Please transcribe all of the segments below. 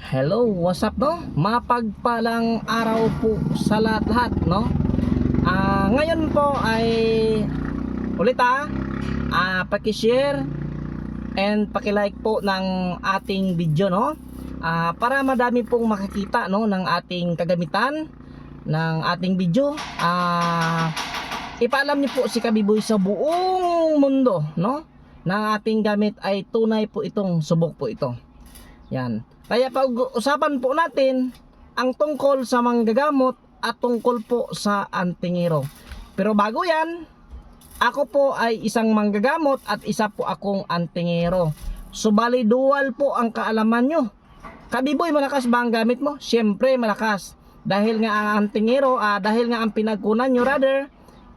Hello, what's up no? Mapagpalang araw po sa lahat no? Ngayon po ay ulit paki-share and paki-like po ng ating video no? Para madami pong makakita no ng ating kagamitan ng ating video. Ipaalam niyo po si Kabiboy sa buong mundo no? Na ating gamit ay tunay po itong subok po ito. Yan. Kaya pag-usapan po natin ang tungkol sa manggagamot at tungkol po sa antingero. Pero bago yan, ako po ay isang manggagamot at isa po akong antingero. Subali dual po ang kaalaman nyo. Kabiboy, malakas ba ang gamit mo? Siyempre malakas. Dahil nga ang antingero, dahil nga ang pinagkunan nyo rather,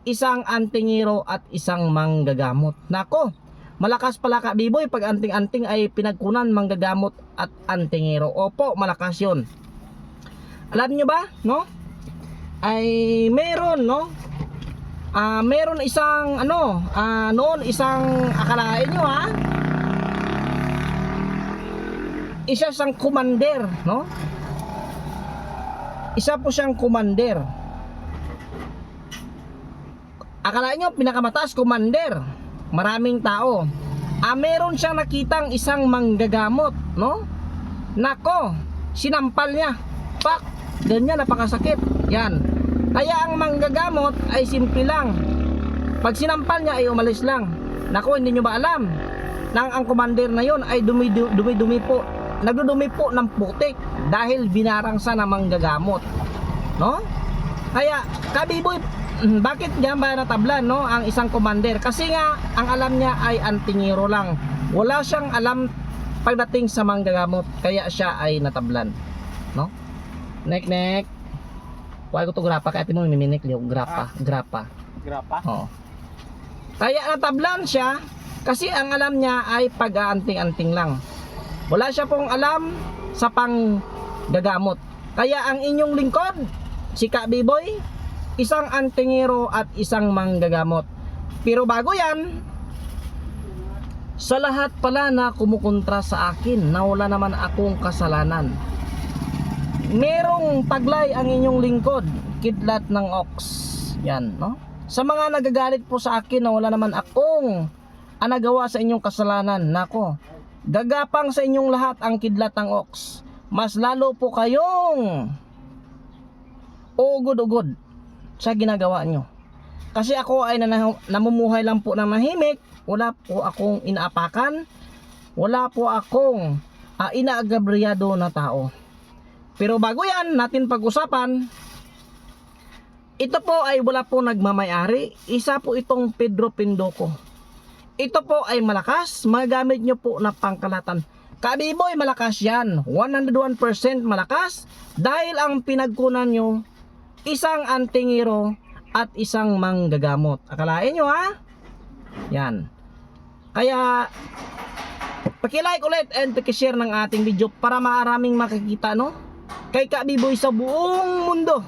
isang antingero at isang manggagamot. Nako, malakas pala Kabiboy pag anting-anting ay pinagkunan manggagamot at antingero. Opo, malakas yun. Alam nyo ba, no? Ay meron, no? Meron isang noon isang akalain nyo isa siyang commander, no? Isa po siyang commander. Akalain nyo pinakamataas commander. Maraming tao. Meron siyang nakitang isang manggagamot, no? Nako, sinampal niya. Pak, ganyan, napakasakit. Yan. Kaya ang manggagamot ay simple lang. Pag sinampal niya ay umalis lang. Nako, hindi nyo ba alam? Nang ang commander na yon ay dumi-dumi po. Nagdudumi po ng putik dahil binarangsa ng manggagamot, no? Kaya, Kabiboy, bakit nga ba natablan no ang isang commander? Kasi nga ang alam niya ay antingero lang. Wala siyang alam pagdating sa manggagamot, kaya siya ay natablan, no? Nek. Kuha ko to grapa kaya mo miminik liyo grapa. Oo. Kaya natablan siya kasi ang alam niya ay pag-aanting-anting lang. Wala siya pong alam sa panggagamot. Kaya ang inyong lingkod, si Kabiboy, isang antingero at isang manggagamot. Pero bago yan, sa lahat pala na kumukontra sa akin na wala naman akong kasalanan, merong taglay ang inyong lingkod, kidlat ng ox. Yan, no? Sa mga nagagalit po sa akin na wala naman akong nagawa sa inyong kasalanan, nako, gagapang sa inyong lahat ang kidlat ng ox. Mas lalo po kayong ugod-ugod sa ginagawa nyo. Kasi ako ay namumuhay lang po ng mahimik. Wala po akong inaapakan. Wala po akong inaagabriyado na tao. Pero bago yan natin pag-usapan, ito po ay wala po nagmamayari. Isa po itong Pedro Pindoco. Ito po ay malakas. Magamit nyo po na pangkalatan. Kabiboy, malakas yan. 101% malakas. Dahil ang pinagkunan nyo, isang antingero at isang manggagamot. Akalain nyo Yan. Kaya paki-like ulit and paki-share ng ating video para maraming makikita no. Kay Kabiboy sa buong mundo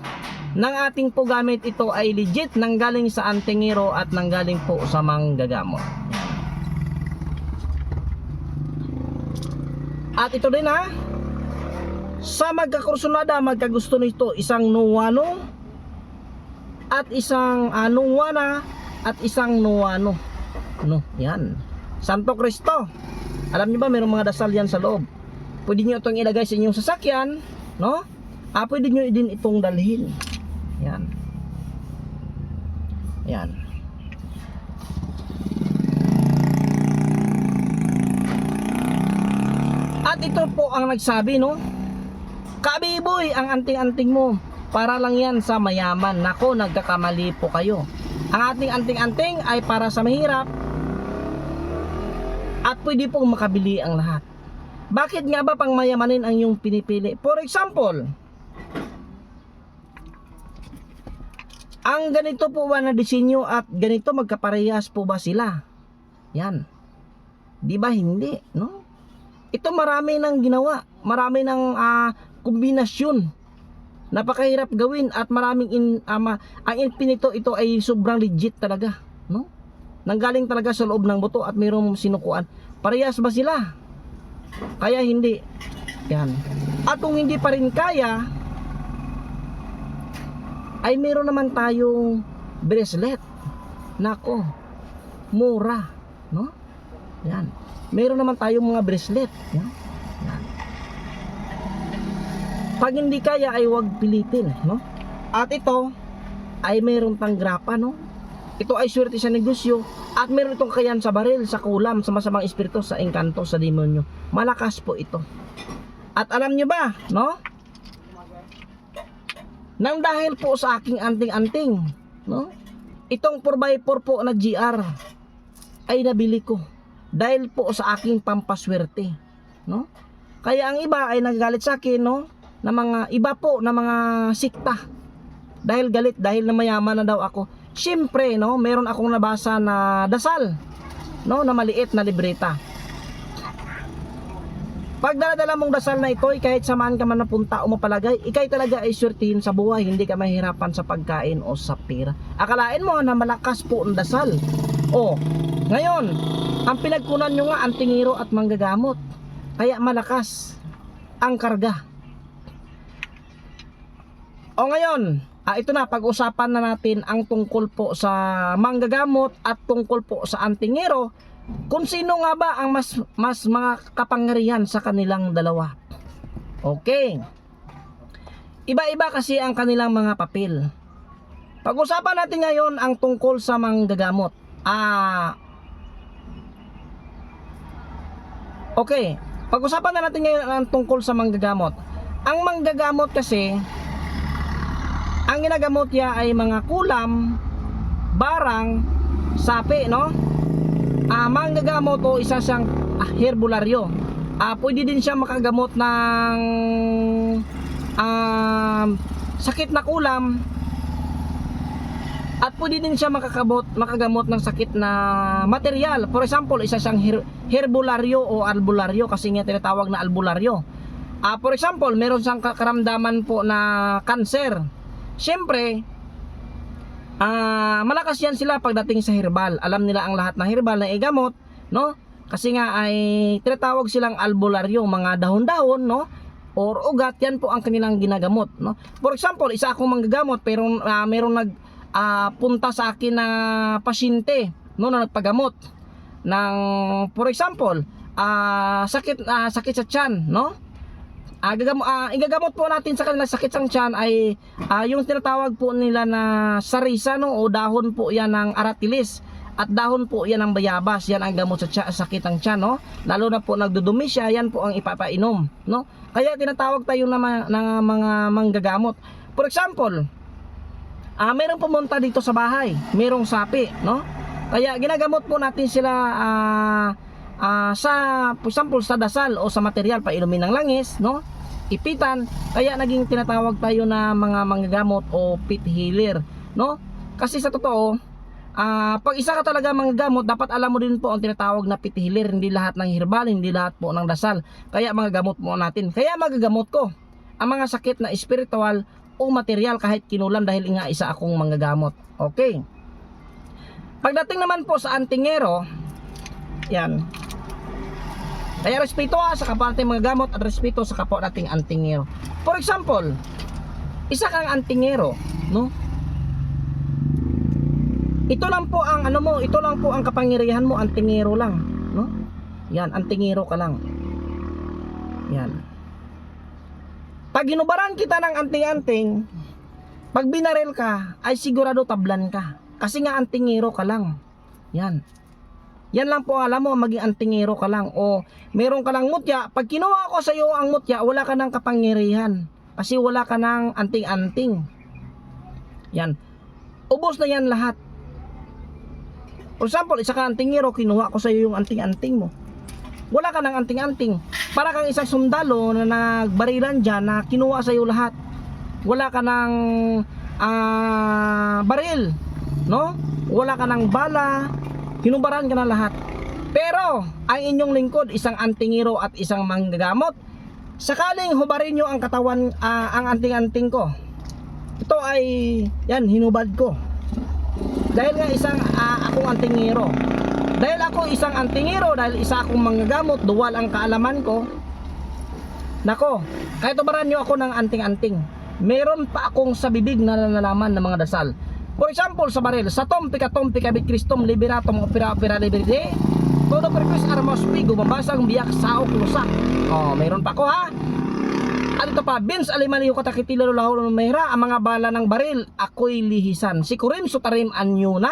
ng ating po gamit ito ay legit nanggaling sa antingero at nanggaling po sa manggagamot. At ito din sa magkakursunada, magkagusto nito isang nuwano at isang nuwana at isang nuwano, no? Yan, Santo Cristo. Alam niyo ba mayroong mga dasal yan sa loob? Pwede niyo itong ilagay sa inyong sasakyan, no? Pwede niyo din itong dalhin. Yan. Yan. At ito po ang nagsabi, no? Kabiboy, ang anting-anting mo para lang yan sa mayaman. Nako, nagkakamali po kayo. Ang ating anting-anting ay para sa mahirap at pwede pong makabili ang lahat. Bakit nga ba pang mayamanin ang iyong pinipili? For example, ang ganito po ba na disenyo at ganito magkaparehas po ba sila? Yan. Di ba hindi, no? Ito marami nang ginawa, marami nang kombinasyon. Napakahirap gawin at maraming ang infinito ito ay sobrang legit talaga, no? Nanggaling talaga sa loob ng buto at mayroong sinukuan. Parehas ba sila? Kaya hindi. Yan. At kung hindi pa rin kaya, ay meron naman tayong bracelet. Nako, mura, no? Yan. Meron naman tayong mga bracelet. Yan. Yan. Pag hindi kaya ay huwag pilitin, no? At ito ay meron pang grapa, no? Ito ay swerte sa negosyo at meron itong kakayahan sa baril, sa kulam, sa masamang espiritu, sa engkanto, sa demonyo. Malakas po ito. At alam nyo ba, no? Nang dahil po sa aking anting-anting, no? Itong 4x4 po na GR ay nabili ko dahil po sa aking pampaswerte, no? Kaya ang iba ay nagagalit sa akin, no? Na mga iba po na mga sikta. Dahil galit dahil na mayaman na daw ako. Siyempre, no, meron akong nabasa na dasal, no, na maliit na libreta. Pag daladala mong dasal na ito, kahit saan ka man napunta o mapalagay, ikay talaga ay swertihin sa buhay, hindi ka mahirapan sa pagkain o sa pera. Akalain mo na malakas po ang dasal. O, ngayon, ang pinagkunan nyo nga antingero at manggagamot. Kaya malakas ang karga. O ngayon, ito na, pag-usapan na natin ang tungkol po sa manggagamot at tungkol po sa antingero. Kung sino nga ba ang mas mga kapangyarihan sa kanilang dalawa. Okay. Iba-iba kasi ang kanilang mga papel. Pag-usapan natin ngayon ang tungkol sa manggagamot. Okay. Pag-usapan na natin ngayon ang tungkol sa manggagamot. Ang manggagamot kasi, ang ginagamot niya ay mga kulam, barang, sapi, no? Manggagamot o isa siyang herbularyo. Pwede din siya makagamot ng sakit na kulam at pwede din siya makagamot ng sakit na material. For example, isa siyang herbularyo o albularyo kasi nga tinatawag na albularyo. For example, meron siyang karamdaman po na cancer. Siyempre, malakas yan sila pagdating sa herbal. Alam nila ang lahat ng herbal na igamot, no? Kasi nga ay tinatawag silang albularyo, mga dahon-dahon, no? Or ugat, yan po ang kanilang ginagamot, no? For example, isa akong manggagamot pero merong punta sa akin na pasyente, no, na nagpagamot ng, for example, sakit sa tiyan, no? Igagamot po natin sa kanila sakit sa tiyan ay yung tinatawag po nila na sarisa, no, o dahon po yan ng aratilis at dahon po yan ng bayabas. Yan ang gamot sa sakit ng tiyan, no? Lalo na po nagdudumi siya, yan po ang ipapainom, no? Kaya tinatawag tayo na mga manggagamot. For example, merong pumunta dito sa bahay, merong sapi, no? Kaya ginagamot po natin sila sa, for example, sa dasal o sa material, painumin ng langis, no? Ipitan. Kaya naging tinatawag tayo na mga manggagamot o pit healer, no? Kasi sa totoo, pag isa ka talaga manggagamot, dapat alam mo din po ang tinatawag na pit healer. Hindi lahat ng herbal, hindi lahat po ng dasal. Kaya manggagamot mo natin. Kaya magagamot ko ang mga sakit na espiritual o material kahit kinulam dahil nga isa akong manggagamot. Okay. Pagdating naman po sa antingero, yan. Kaya respeto sa kapwa nating mga gamot at respeto sa kapwa nating antingero. For example, isa kang antingero, no? Ito lang po ang ito lang po ang kapangyarihan mo, antingero lang, no? Yan, antingero ka lang. Yan. Pag ginubaran kita ng anting-anting, pag binaril ka, ay sigurado tablan ka. Kasi nga antingero ka lang. Yan. Yan lang po alam mo, maging antingero ka lang. O meron ka lang mutya, pag kinuha ko sa iyo ang mutya, wala ka ng kapangyarihan. Kasi wala ka ng anting-anting. Yan. Ubos na yan lahat. For example, isa ka antingero, kinuha ko sa iyo yung anting-anting mo. Wala ka ng anting-anting. Para kang isang sundalo na nagbarilan dyan na kinuha sa iyo lahat. Wala ka ng baril, no? Wala ka ng bala, hinubaran ka na lahat. Pero ang inyong lingkod, isang antingero at isang manggagamot, sakaling hubarin nyo ang katawan, ang anting-anting ko, ito ay yan, hinubad ko. Dahil nga isang akong antingero. Dahil ako isang antingero, dahil isa akong manggagamot, duwal ang kaalaman ko, Nako, kahit ubaran nyo ako ng anting-anting, meron pa akong sa bibig na nalalaman ng mga dasal. For example, sa baril, sa tom pika bit Kristom liberatum opera liberde, todo purpose armos pigo, mabasang biyak saok lusak. Oh, meron pa ako ha. At ito pa, Vince alimaliho katakitilo laho ng mehra, ang mga bala ng baril, ako'y lihisan. Si Kurim sutarim anyo na,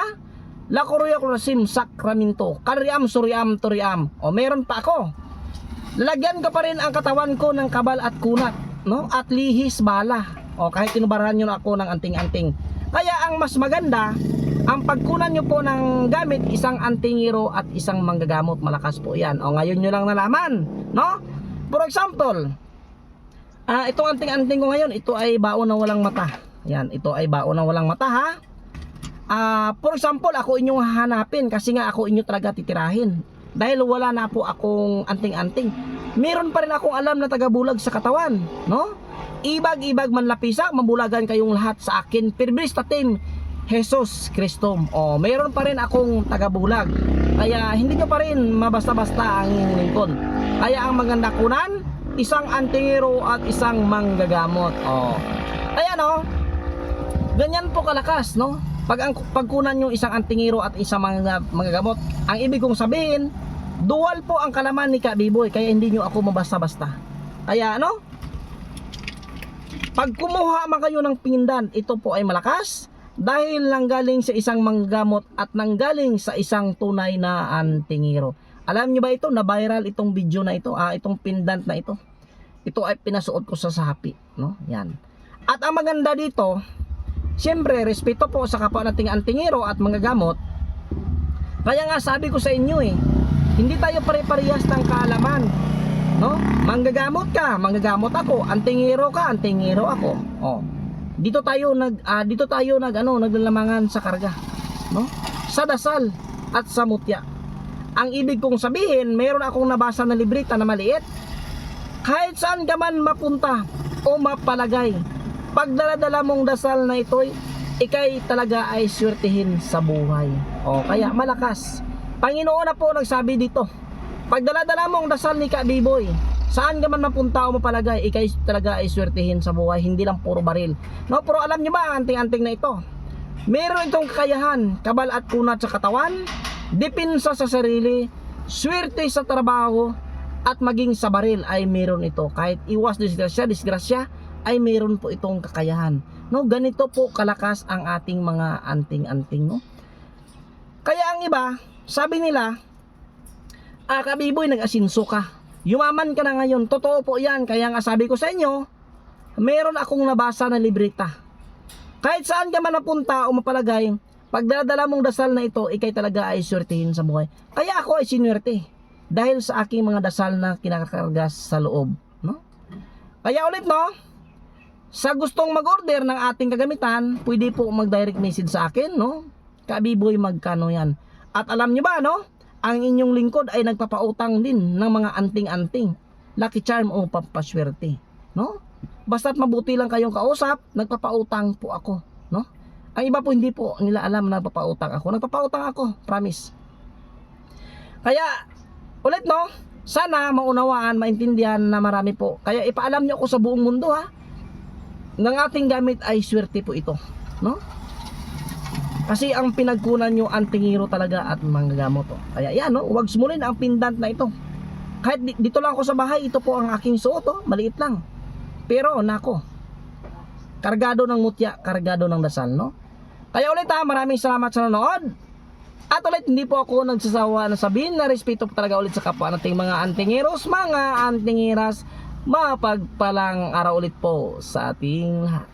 la kuruya kurasim sakramento, kariam suriam turiam. O meron pa ako. Lalagyan ko pa rin ang katawan ko ng kabal at kunat, no? At lihis bala. O kahit tinubarahan nyo na ako ng anting-anting. Kaya ang mas maganda, ang pagkunan nyo po ng gamit, isang antingero at isang manggagamot. Malakas po yan. O ngayon nyo lang nalaman, no? For example, itong anting-anting ko ngayon, ito ay baon na walang mata. Yan, ito ay baon na walang mata ha. For example, ako inyong hahanapin kasi nga ako inyo talaga titirahin. Dahil wala na po akong anting-anting, meron pa rin akong alam na tagabulag sa katawan, no? Ibag-ibag man lapisa, mabulagan kayong lahat sa akin. Pirbis tatim Jesus Kristom. O, meron pa rin akong tagabulag. Kaya hindi nyo pa rin mabasta-basta ang inyong lingkod. Kaya ang maganda kunan, isang antingero at isang manggagamot. O, kaya no, ganyan po kalakas, no? Pagkunan yung isang antingero at isang manggagamot, ang ibig kong sabihin, dual po ang kalaman ni Kabiboy, kaya hindi nyo ako mabasta-basta. Kaya ano, pag kumuha man kayo ng pindan, ito po ay malakas dahil nanggaling sa isang manggamot at nanggaling sa isang tunay na antingero. Alam nyo ba ito, na viral itong video na ito, itong pendant na ito. Ito ay pinasuot ko sa Shopee, no? Yan. At ang maganda dito, siyempre, respeto po sa kapwa nating antingero at mga gamot. Kaya nga sabi ko sa inyo hindi tayo pare-parehas ng kaalaman, no? Manggagamot ka, manggagamot ako, antingero ka, antingero ako. Oh. Dito tayo naglalamangan sa karga, no? Sa dasal at sa mutya. Ang ibig kong sabihin, mayroon akong nabasa na libreta na maliit. Kahit saan ka man mapunta o mapalagay, pagdaladala mong dasal na ito'y ikay talaga ay swertihin sa buhay. O kaya malakas. Panginoon na po nagsabi dito, pagdaladala mong dasal ni Kabiboy, saan ka man mapunta o mapalagay, ikay talaga ay swertihin sa buhay. Hindi lang puro baril, no? Pero alam nyo ba, anting-anting na ito, meron itong kakayahan, kabal at kunat sa katawan, depensa sa sarili, swerte sa trabaho, at maging sa baril ay meron ito. Kahit iwas disgrasya, ay meron po itong kakayahan, no? Ganito po kalakas ang ating mga anting-anting, no? Kaya ang iba, sabi nila, Kabiboy, nag-asinso ka, yumaman ka na ngayon. Totoo po yan. Kaya nga sabi ko sa inyo, meron akong nabasa na libreta. Kahit saan ka man napunta o mapalagay, pagdadala mong dasal na ito, ikay talaga ay swertihin sa buhay. Kaya ako ay sinwerte dahil sa aking mga dasal na kinakakarga sa loob, no? Kaya ulit, no, sa gustong mag-order ng ating kagamitan, pwede po mag-direct message sa akin, no? Kabiboy, magkano yan? At alam nyo ba, no, ang inyong lingkod ay nagpapautang din ng mga anting-anting, lucky charm o pampaswerte, no? Basta't mabuti lang kayong kausap, nagpapautang po ako, no? Ang iba po hindi po nila alam na nagpapautang ako. Nagpapautang ako, promise. Kaya ulit, no, sana maunawaan, maintindihan na marami po. Kaya ipaalam nyo ako sa buong mundo, ha, ng ating gamit ay swerte po ito, no? Kasi ang pinagkunan nyo antingero talaga at manggagamot. Kaya yan, no, huwag sumulin ang pendant na ito. Kahit dito lang ako sa bahay, ito po ang aking suot, maliit lang. Pero nako, kargado ng mutya, kargado ng dasal, no? Kaya ulit, maraming salamat sa nanood. At ulit, hindi po ako nagsasawa na sabihin na respeto po talaga ulit sa kapwa nating mga antingeros, mga antingeras. Mapagpalang araw ulit po sa ating lahat.